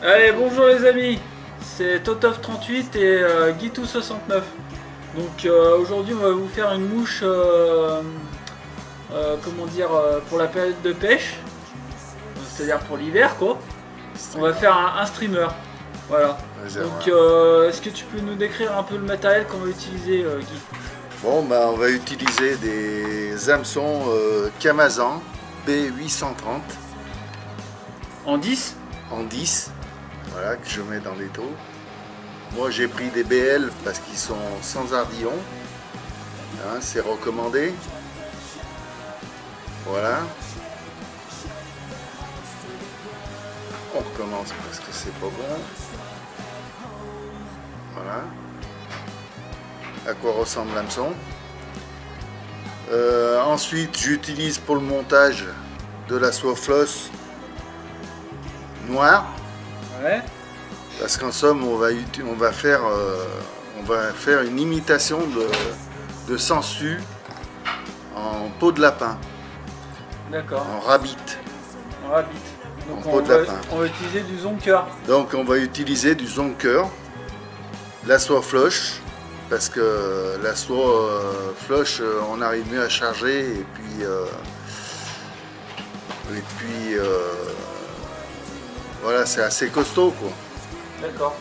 Allez, bonjour les amis, c'est Totov38 et Guitou69. Donc aujourd'hui on va vous faire une mouche, comment dire, pour la période de pêche, c'est-à-dire pour l'hiver quoi. On va faire un streamer, voilà. Donc est-ce que tu peux nous décrire un peu le matériel qu'on va utiliser Guy? Bon, bah, on va utiliser des hameçons Kamazan B830 En 10? en 10, voilà, que je mets dans les taux. Moi j'ai pris des BL parce qu'ils sont sans ardillon, hein, c'est recommandé. Voilà. On recommence parce que c'est pas bon. Voilà. À quoi ressemble l'hameçon. Ensuite, j'utilise pour le montage de la soie floss noire. Ouais. Parce qu'en somme, on va faire une imitation de sangsue en peau de lapin, D'accord. en rabbit. On rabbit. Donc En peau de lapin. on va utiliser du zonker. Donc on va utiliser du zonker, la soie floche, parce que la soie floche, on arrive mieux à charger et puis voilà, c'est assez costaud quoi. D'accord.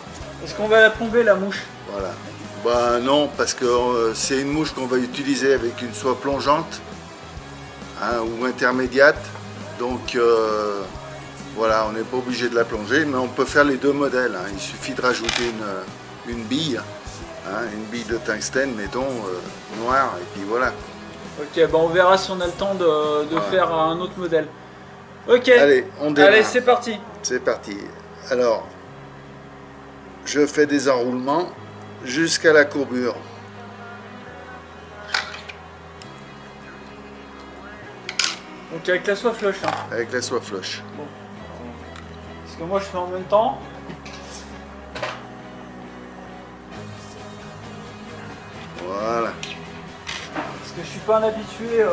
Est-ce qu'on va la plomber la mouche? Voilà. Bah non, parce que c'est une mouche qu'on va utiliser avec une soie plongeante, hein, ou intermédiate. Donc voilà, on n'est pas obligé de la plonger, mais on peut faire les deux modèles, hein. Il suffit de rajouter une bille, hein, une bille de tungstène, mettons, noire, et puis voilà. Ok, bah on verra si on a le temps de Voilà. faire un autre modèle. Ok, Allez, on démarre. allez c'est parti. C'est parti. Alors, je fais des enroulements jusqu'à la courbure. Donc avec la soie flush. Hein. Avec la soie floche. Bon. Parce que moi je fais en même temps. Voilà. Parce que je suis pas un habitué de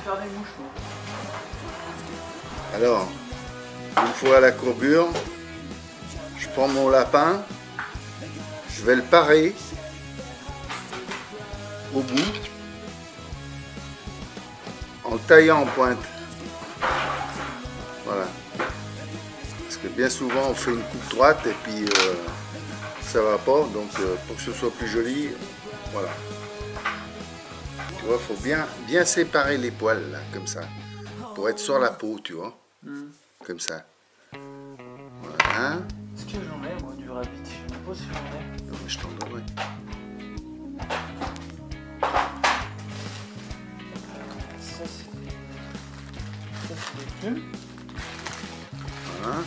faire des mouches. Moi. Alors, une fois à la courbure, je prends mon lapin, je vais le parer au bout, en le taillant en pointe. Voilà. Parce que bien souvent on fait une coupe droite et puis ça va pas, donc pour que ce soit plus joli, voilà. Tu vois, faut bien séparer les poils là, comme ça, pour être sur la peau, tu vois, comme ça. Voilà. Est-ce que j'en ai moi du rabbit? Je sais même pas si j'en ai. Non, mais je t'en donnerai. Ça c'est des plumes. Voilà.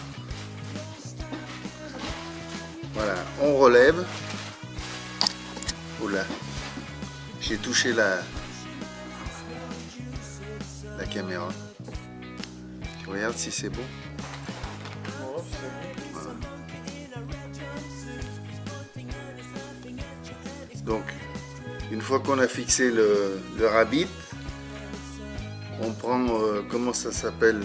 Voilà, on relève. Oula, j'ai touché la caméra. Tu regardes si c'est bon. Ouais, c'est bon. Voilà. Donc, une fois qu'on a fixé le rabbit, on prend, comment ça s'appelle,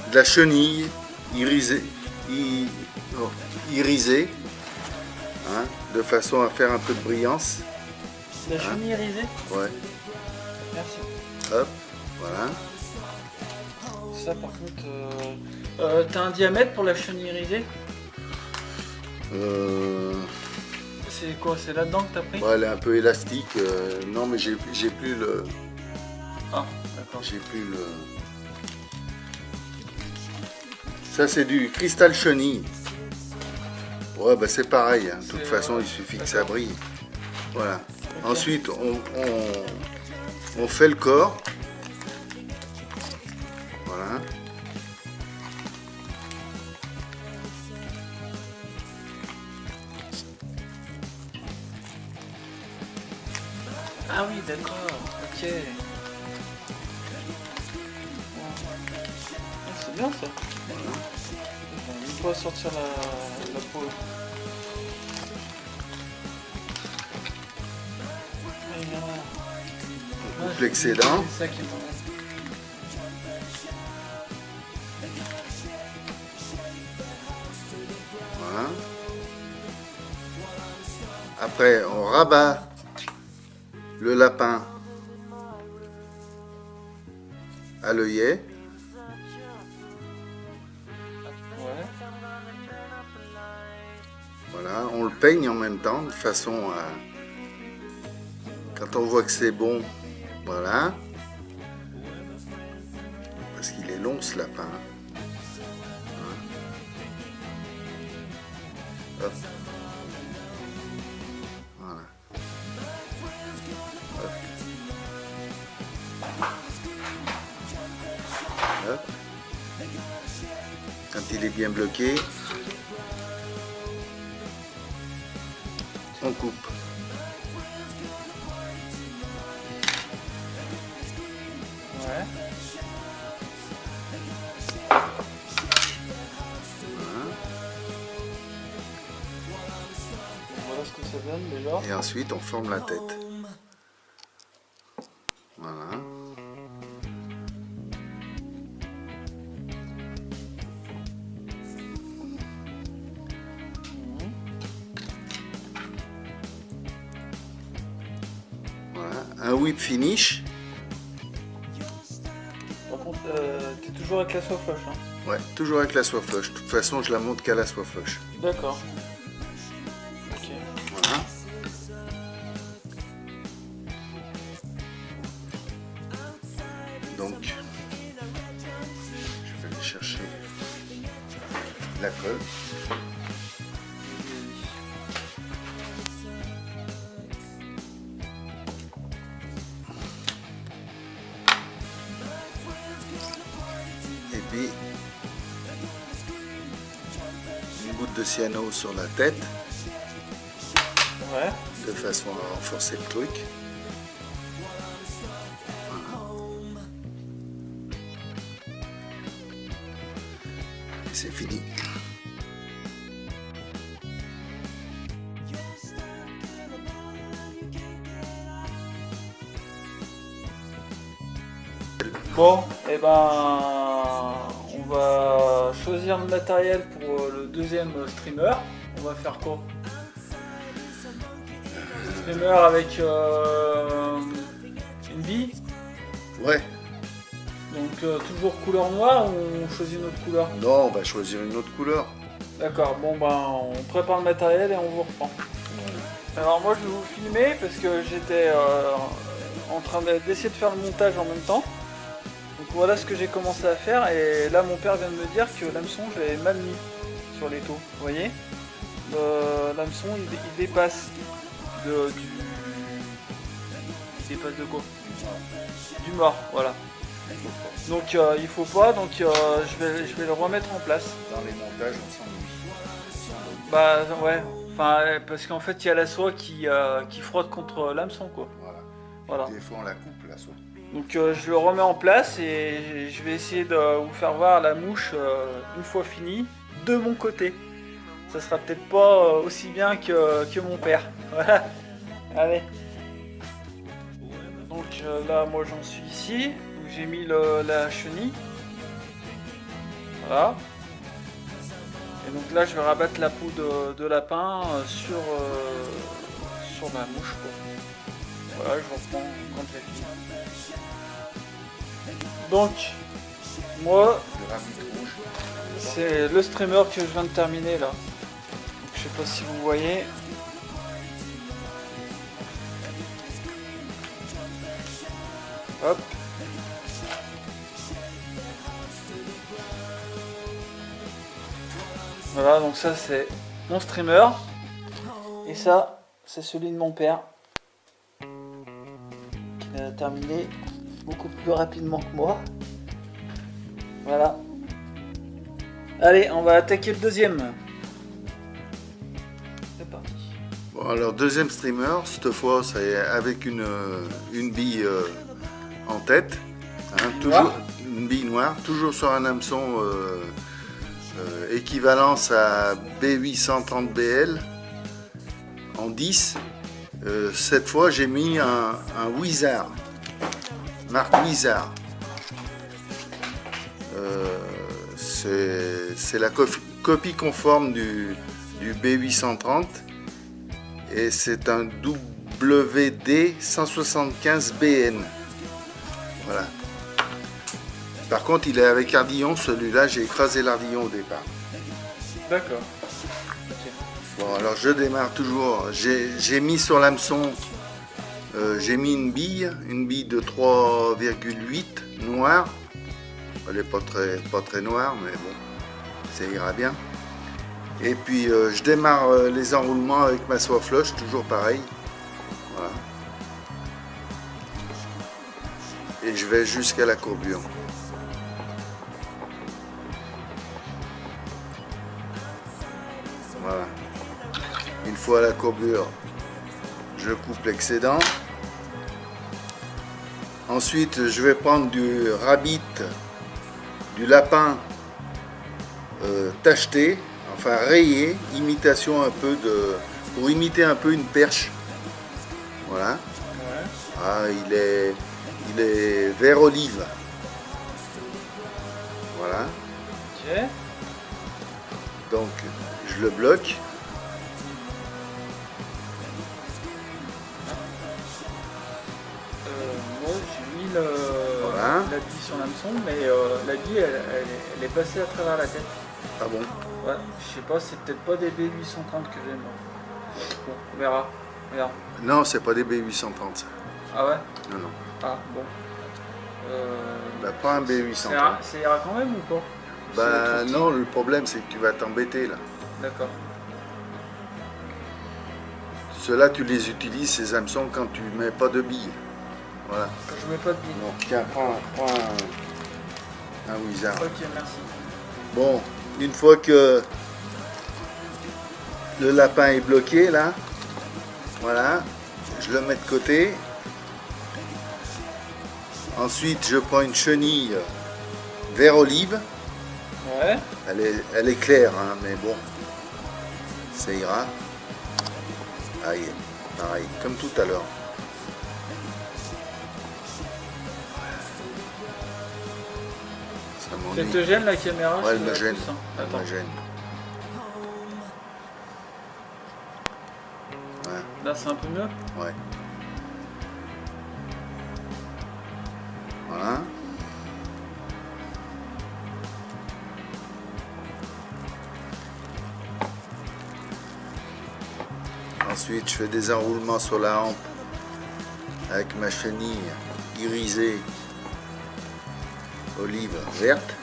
de la chenille irisée, irisée, hein, de façon à faire un peu de brillance. La chenille irisée? Ouais, Merci. hop, voilà. Ça par contre, t'as un diamètre pour la chenille irisée? C'est quoi? C'est là-dedans que t'as pris? Ouais, elle est un peu élastique. Non, mais j'ai plus le. Ah, d'accord. J'ai plus le. Ça, c'est du cristal chenille. Ouais, bah c'est pareil. Hein. De toute façon, il suffit que ça brille. Voilà. Okay. Ensuite, on fait le corps. Voilà. Ah oui, d'accord. Ok. Ah, c'est bien ça. Voilà. Il faut sortir la peau. On coupe l'excédent. C'est ça qui est marrant. Voilà. Après, on rabat le lapin à l'œillet. Ouais. Voilà, on le peigne en même temps, de façon à... Quand on voit que c'est bon, voilà. Parce qu'il est long ce lapin. Hop. Voilà. Hop. Hop. Quand il est bien bloqué, on coupe. Ouais. Voilà ce que ça donne déjà. Et ensuite on forme la tête. Voilà. Voilà. Un whip finish. Par contre, t'es toujours avec la soie flush. Hein. Ouais, toujours avec la soie flush. De toute façon, je la monte qu'à la soie flush. D'accord. Ok. Voilà. Donc, je vais aller chercher la colle. Et puis, une goutte de cyano sur la tête, Ouais. de façon à renforcer le truc. Et c'est fini. Bon, et ben, on va choisir le matériel pour le deuxième streamer. On va faire quoi? Streamer avec une bille. Ouais. Donc toujours couleur noire ou on choisit une autre couleur? Non, on va choisir une autre couleur. D'accord, bon ben on prépare le matériel et on vous reprend. Alors moi je vais vous filmer parce que j'étais en train d'essayer de faire le montage en même temps. Donc voilà ce que j'ai commencé à faire et là mon père vient de me dire que l'hameçon j'avais mal mis sur les taux. Vous voyez, l'hameçon il dépasse il dépasse de quoi? Du mort, voilà. Donc il faut pas, donc je vais le remettre en place. Dans les montages, on s'ennuie. Bah ouais, enfin parce qu'en fait il y a la soie qui frotte contre l'hameçon quoi. Voilà. Des fois on la coupe la soie. Donc je le remets en place et je vais essayer de vous faire voir la mouche une fois finie de mon côté. Ça sera peut-être pas aussi bien que mon père. Voilà. Allez. Donc là moi j'en suis ici. Donc j'ai mis la chenille. Voilà. Et donc là je vais rabattre la peau de lapin sur la mouche quoi. Voilà, je reprends quand j'ai fini. Donc moi c'est le streamer que je viens de terminer là. Donc, je sais pas si vous voyez. Hop. Voilà, donc ça c'est mon streamer. Et ça, c'est celui de mon père. Qui a terminé beaucoup plus rapidement que moi. Voilà. Allez, on va attaquer le deuxième. C'est parti. Bon, alors deuxième streamer, cette fois c'est avec une bille en tête, hein, toujours une bille noire, toujours sur un hameçon équivalence à B830BL en 10. Cette fois j'ai mis un Wizard, marque Wizard. c'est la copie conforme du B830 et c'est un WD 175BN. Voilà. Par contre, il est avec ardillon. Celui-là, j'ai écrasé l'ardillon au départ. D'accord. Bon, alors je démarre toujours. J'ai mis sur l'hameçon, j'ai mis une bille de 3,8 noire. Elle n'est pas très noire, mais bon, ça ira bien. Et puis je démarre les enroulements avec ma soie floche, toujours pareil. Voilà. Et je vais jusqu'à la courbure. Voilà. Une fois à la courbure, je coupe l'excédent. Ensuite, je vais prendre du rabbit, du lapin tacheté, enfin rayé, imitation un peu pour imiter un peu une perche. Voilà. Ouais. Ah, il est vert olive. Voilà. Ok. Donc, je le bloque. Moi, j'ai mis Voilà. la bille sur l'hameçon, mais la bille, elle est passée à travers la tête. Ah bon? Ouais, je sais pas, c'est peut-être pas des B830 que j'ai, moi. Bon, on verra. Regarde. Non, c'est pas des B830 ça. Ah ouais? Non, non. Ah, bon. Bah, pas un B830. Ça ira quand même ou pas? Bah non, le problème c'est que tu vas t'embêter là. D'accord. Ceux-là, tu les utilises, ces hameçons, quand tu mets pas de billes. Voilà. Quand je mets pas de bille. Donc, tiens, prends un Wizard. Ok, merci. Bon, une fois que le lapin est bloqué, là, voilà, je le mets de côté. Ensuite, je prends une chenille vert olive. Ouais. Elle est claire, hein, mais bon, ça ira. Aïe, pareil, comme tout à l'heure. Ça Elle m'ennuie. te gêne la caméra? Ouais, elle me gêne. Plus, hein. Elle Attends. me gêne. Ouais, Là, c'est un peu mieux? ouais. Voilà. Ensuite, je fais des enroulements sur la hampe avec ma chenille irisée olive verte.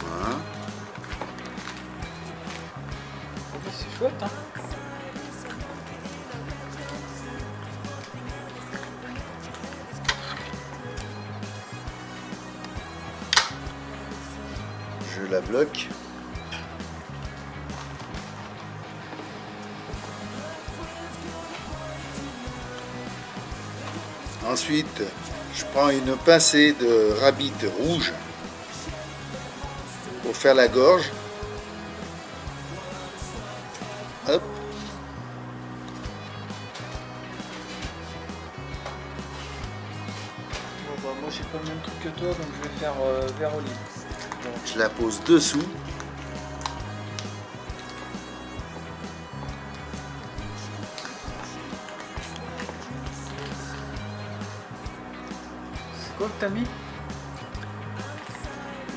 Voilà. C'est chouette, hein? Je la bloque. Ensuite, je prends une pincée de rabbit rouge pour faire la gorge. Hop. Bon, bah, moi, j'ai pas le même truc que toi, donc je vais faire vert olive. Bon. Je la pose dessous. C'est quoi que t'as mis?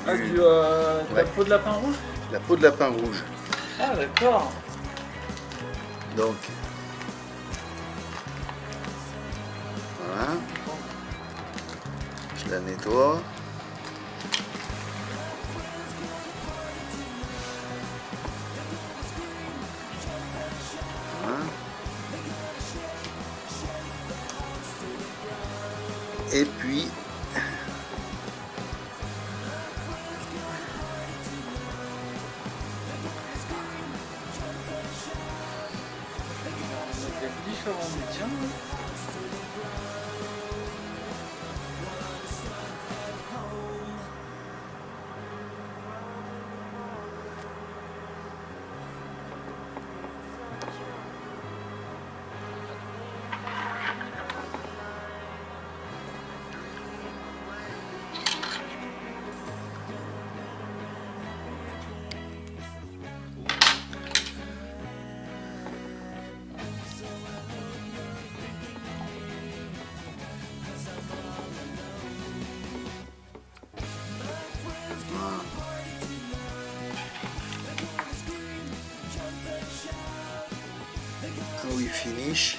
Ah, Du- de la Ouais. peau de lapin rouge? La peau de lapin rouge. Ah, d'accord. Donc, voilà. Je la nettoie. Voilà. Et puis, Il y a différents médias. Louis Finish.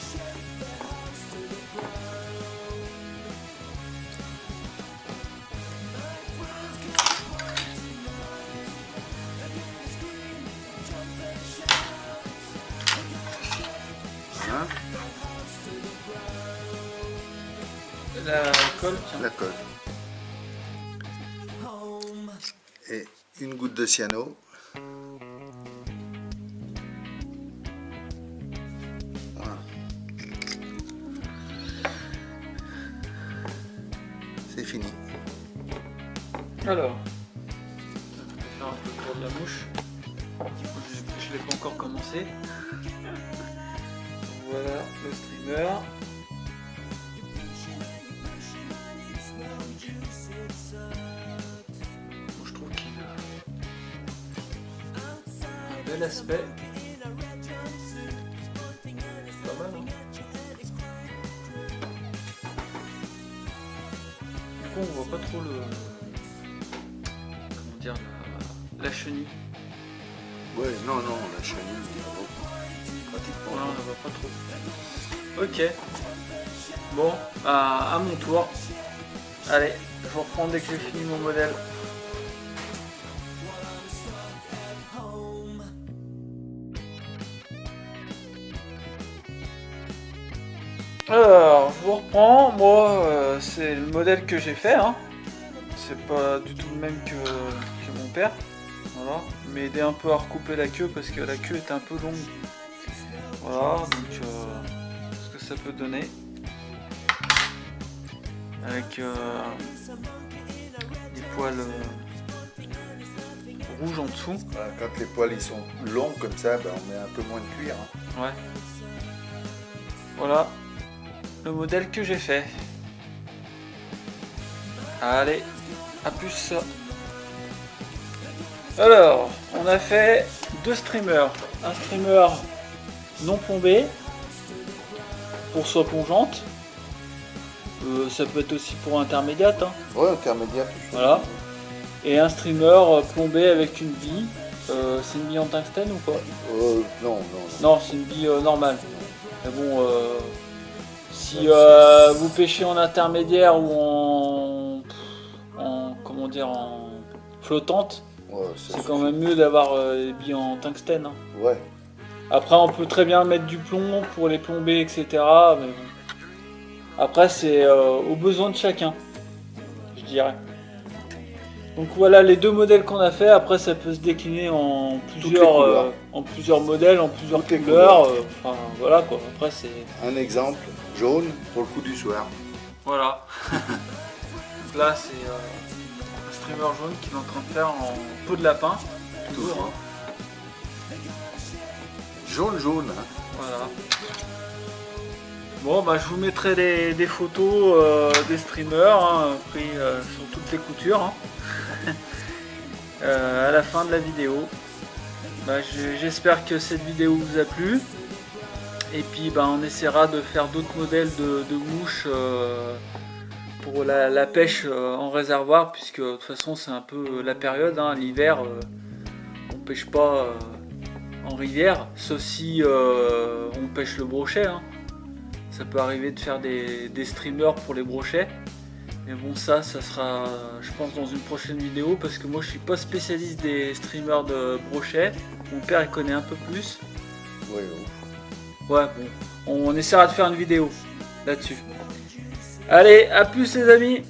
Voilà. La colle, tiens. La colle. Et une goutte de cyano. Voilà. C'est fini. Alors, je vais faire un peu pour de la mouche. Je l'ai pas encore commencé. Voilà le streamer. Bon, je trouve qu'il a un bel aspect. Pas mal, hein. Du coup, on voit pas trop le... Comment dire, la chenille. Ouais, non, la chenille, pratiquement. Ouais, on la voit pas trop. Ok. Bon, à mon tour. Allez, je vous reprends dès que j'ai fini mon modèle. Alors, je vous reprends. Moi, c'est le modèle que j'ai fait. Hein. C'est pas du tout le même que mon père. Voilà. Il m'a aidé un peu à recouper la queue parce que la queue est un peu longue. Voilà, donc ce que ça peut donner. Avec des poils rouges en dessous. Quand les poils ils sont longs comme ça, ben, on met un peu moins de cuir. Hein. Ouais. Voilà le modèle que j'ai fait. Allez, à plus. Alors, on a fait deux streamers. Un streamer non plombé pour soie plongeante. Ça peut être aussi pour intermédiate. Hein. Ouais, intermédiaire. Voilà. Et un streamer plombé avec une bille. C'est une bille en tungstène ou pas? Non. Non, c'est une bille normale. Mais bon, si vous pêchez en intermédiaire ou en comment dire, en flottante, ouais, c'est quand même mieux d'avoir des billes en tungstène. Hein. Ouais. Après, on peut très bien mettre du plomb pour les plomber, etc. Mais bon. Après, c'est aux besoins de chacun, je dirais. Donc voilà les deux modèles qu'on a fait. Après, ça peut se décliner en plusieurs modèles, en plusieurs couleurs. Enfin, voilà quoi. Après, c'est un exemple jaune pour le coup du soir. Voilà. Donc là, c'est un streamer jaune qu'il est en train de faire en peau de lapin. Toujours. Hein. Jaune. Hein. Voilà. Bon, bah, je vous mettrai des photos des streamers hein, pris sur toutes les coutures hein. À la fin de la vidéo. Bah, j'espère que cette vidéo vous a plu. Et puis bah, on essaiera de faire d'autres modèles de mouches pour la pêche en réservoir, puisque de toute façon c'est un peu la période, hein, l'hiver on pêche pas en rivière, sauf si on pêche le brochet. Hein. Ça peut arriver de faire des streamers pour les brochets. Mais bon, ça sera, je pense, dans une prochaine vidéo, parce que moi je suis pas spécialiste des streamers de brochets. Mon père il connaît un peu plus. Ouais, bon, on essaiera de faire une vidéo là-dessus. Allez, à plus les amis!